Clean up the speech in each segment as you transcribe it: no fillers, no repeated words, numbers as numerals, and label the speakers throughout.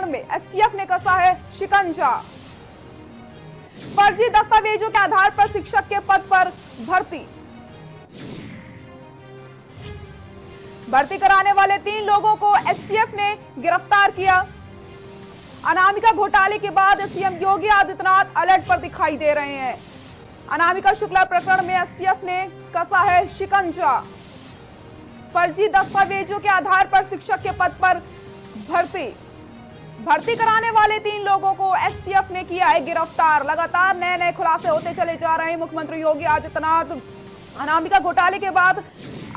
Speaker 1: में एसटीएफ ने कसा है शिकंजा। फर्जी दस्तावेजों के आधार पर शिक्षक के पद पर भर्ती कराने वाले 3 लोगों को एसटीएफ ने गिरफ्तार किया। अनामिका घोटाले के बाद सीएम योगी आदित्यनाथ अलर्ट पर दिखाई दे रहे हैं। अनामिका शुक्ला प्रकरण में एसटीएफ ने कसा है शिकंजा। फर्जी दस्तावेजों के आधार पर शिक्षक के पद पर भर्ती कराने वाले 3 लोगों को एसटीएफ ने किया है गिरफ्तार। लगातार नए खुलासे होते चले जा रहे हैं। मुख्यमंत्री योगी आदित्यनाथ अनामिका घोटाले के बाद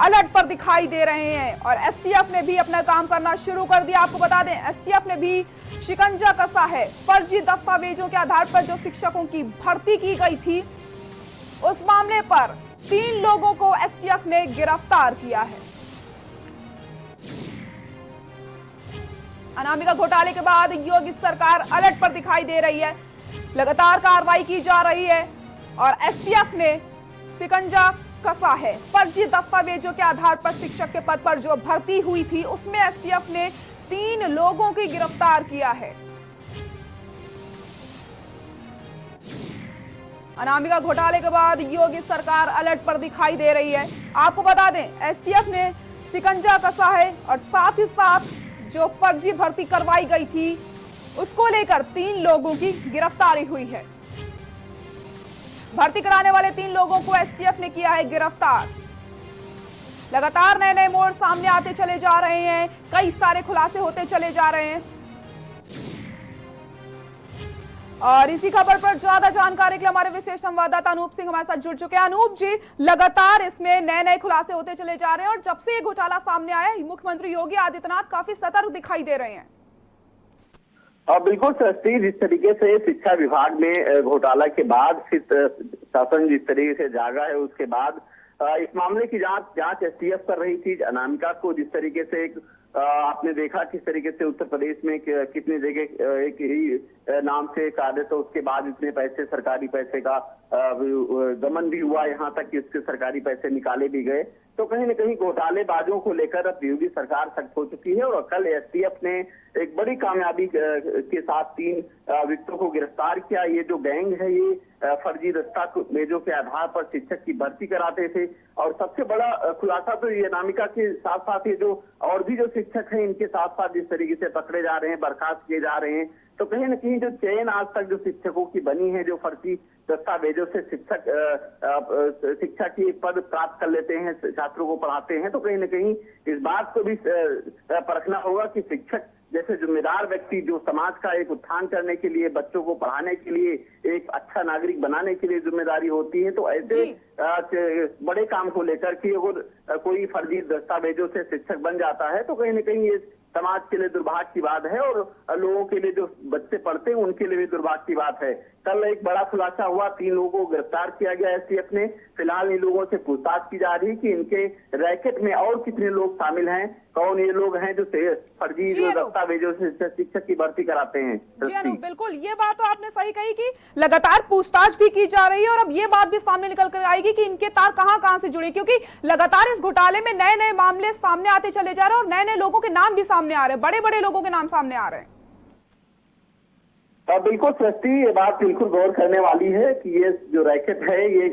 Speaker 1: अलर्ट पर दिखाई दे रहे हैं और एसटीएफ ने भी अपना काम करना शुरू कर दिया। आपको बता दें, एसटीएफ ने भी शिकंजा कसा है। फर्जी दस्तावेजों के आधार पर जो शिक्षकों की भर्ती की गई थी, उस मामले पर 3 लोगों को एसटीएफ ने गिरफ्तार किया है। अनामिका घोटाले के बाद योगी सरकार अलर्ट पर दिखाई दे रही है। लगातार कार्रवाई की जा रही है और एसटीएफ ने शिकंजा कसा है। फर्जी दस्तावेजों के आधार पर शिक्षक के पद पर जो भर्ती हुई थी, उसमें एसटीएफ ने 3 लोगों की गिरफ्तार किया है। अनामिका घोटाले के बाद योगी सरकार अलर्ट पर दिखाई दे रही है। आपको बता दें, एसटीएफ ने शिकंजा कसा है और साथ ही साथ जो फर्जी भर्ती करवाई गई थी, उसको लेकर 3 लोगों की गिरफ्तारी हुई है। भर्ती कराने वाले 3 लोगों को एसटीएफ ने किया है गिरफ्तार। लगातार नए मोड़ सामने आते चले जा रहे हैं, कई सारे खुलासे होते चले जा रहे हैं और इसी खबर पर ज्यादा जानकारी के लिए हमारे विशेष संवाददाता अनूप सिंह हमारे साथ जुड़ चुके हैं। अनूप जी, लगातार इसमें नए खुलासे होते चले जा रहे हैं और जब से ये घोटाला सामने आया, मुख्यमंत्री योगी आदित्यनाथ काफी सतर्क दिखाई दे रहे हैं।
Speaker 2: बिल्कुल सस्ती, जिस तरीके से शिक्षा विभाग में घोटाला के बाद शासन जिस तरीके से जागा है, उसके बाद इस मामले की जांच एसटीएफ कर रही थी। अनामिका को जिस तरीके से आपने देखा किस तरीके से उत्तर प्रदेश में कितनी जगह एक ही नाम से कार्य, तो उसके बाद इतने पैसे, सरकारी पैसे का गमन भी हुआ, यहाँ तक कि इसके सरकारी पैसे निकाले भी गए। तो कहीं न कहीं घोटालेबाजों को लेकर अब योगी सरकार सख्त हो चुकी है और कल एसटीएफ ने एक बड़ी कामयाबी के साथ 3 व्यक्तियों को गिरफ्तार किया। ये जो गैंग है, ये फर्जी दस्तावेजों के आधार पर शिक्षक की भर्ती कराते थे और सबसे बड़ा खुलासा तो ये अनामिका के साथ साथ ये जो और भी जो शिक्षक हैं, इनके साथ साथ जिस तरीके से पकड़े जा रहे हैं, बर्खास्त किए जा रहे हैं, तो कहीं न कहीं जो चेन आज तक जो शिक्षकों की बनी है, जो फर्जी दस्तावेजों से शिक्षा की पद प्राप्त कर लेते हैं, छात्रों को पढ़ाते हैं, तो कहीं न कहीं इस बात को भी परखना होगा कि शिक्षक जैसे जिम्मेदार व्यक्ति जो समाज का एक उत्थान करने के लिए, बच्चों को पढ़ाने के लिए, एक अच्छा नागरिक बनाने के लिए जिम्मेदारी होती है, तो ऐसे बड़े काम को लेकर कि अगर कोई फर्जी दस्तावेजों से शिक्षक बन जाता है, तो कहीं न कहीं ये समाज के लिए दुर्भाग्य की बात है और लोगों के लिए, जो बच्चे पढ़ते हैं, उनके लिए भी दुर्भाग्य की बात है। कल एक बड़ा खुलासा हुआ, 3 लोगों को गिरफ्तार किया गया एसटीएफ ने। फिलहाल इन लोगों से पूछताछ की जा रही है कि इनके रैकेट में और कितने लोग शामिल हैं, कौन ये लोग हैं जो फर्जी दस्तावेजों से शिक्षक की भर्ती कराते हैं।
Speaker 1: जी अनु, बिल्कुल ये बात तो आपने सही कही कि लगातार पूछताछ भी की जा रही है और अब ये बात भी सामने निकल कर आएगी कि इनके तार कहां से जुड़े, क्योंकि लगातार इस घोटाले में नए मामले सामने आते चले जा रहे हैं और नए लोगों के नाम भी सामने आ रहे हैं, बड़े लोगों के नाम सामने आ रहे हैं।
Speaker 2: बिल्कुल सस्ती, ये बात बिल्कुल गौर करने वाली है कि ये जो रैकेट है, ये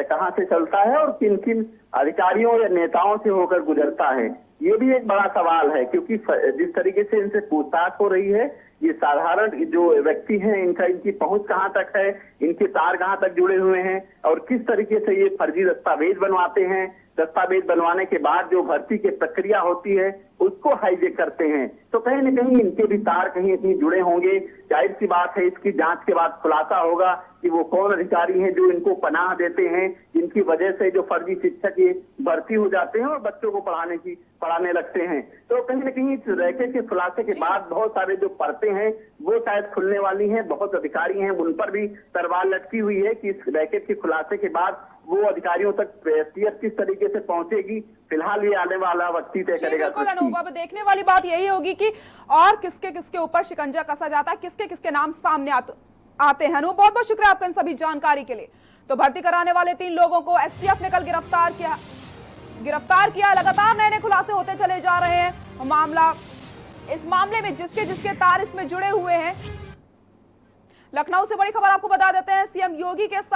Speaker 2: कहां से चलता है और किन किन अधिकारियों या नेताओं से होकर गुजरता है, ये भी एक बड़ा सवाल है। क्योंकि जिस तरीके से इनसे पूछताछ हो रही है, ये साधारण जो व्यक्ति हैं, इनकी पहुंच कहां तक है, इनके तार कहां तक जुड़े हुए हैं और किस तरीके से ये फर्जी दस्तावेज बनवाते हैं, दस्तावेज बनवाने के बाद जो भर्ती की प्रक्रिया होती है उसको हाईजेक करते हैं, तो कहीं न कहीं इनके भी तार कहीं इतनी जुड़े होंगे। जाहिर सी बात है, इसकी जांच के बाद खुलासा होगा कि वो कौन अधिकारी हैं जो इनको पनाह देते हैं, जिनकी वजह से जो फर्जी शिक्षक ये भर्ती हो जाते हैं और बच्चों को पढ़ाने लगते हैं। तो कहीं न कहीं इस रैकेट के खुलासे के बाद बहुत सारे जो परतें हैं वो शायद खुलने वाली हैं। बहुत अधिकारी हैं, उन पर भी तलवार लटकी हुई है कि इस रैकेट के खुलासे के बाद वो अधिकारियों तक एसटीएफ किस तरीके से पहुंचेगी, फिलहाल ये आने वाला वक्त ही तय करेगा।
Speaker 1: अब देखने वाली बात यही होगी कि और किसके ऊपर शिकंजा कसा जाता है, किसके नाम सामने आते हैं। बहुत बहुत शुक्रिया आपका इन सभी जानकारी के लिए। तो भर्ती कराने वाले 3 लोगों को एसटीएफ ने कल गिरफ्तार किया। लगातार नए खुलासे होते चले जा रहे हैं। मामला इस मामले में जिसके जिसके तार इसमें जुड़े हुए हैं। लखनऊ से बड़ी खबर आपको बता देते हैं, सीएम योगी के सख्त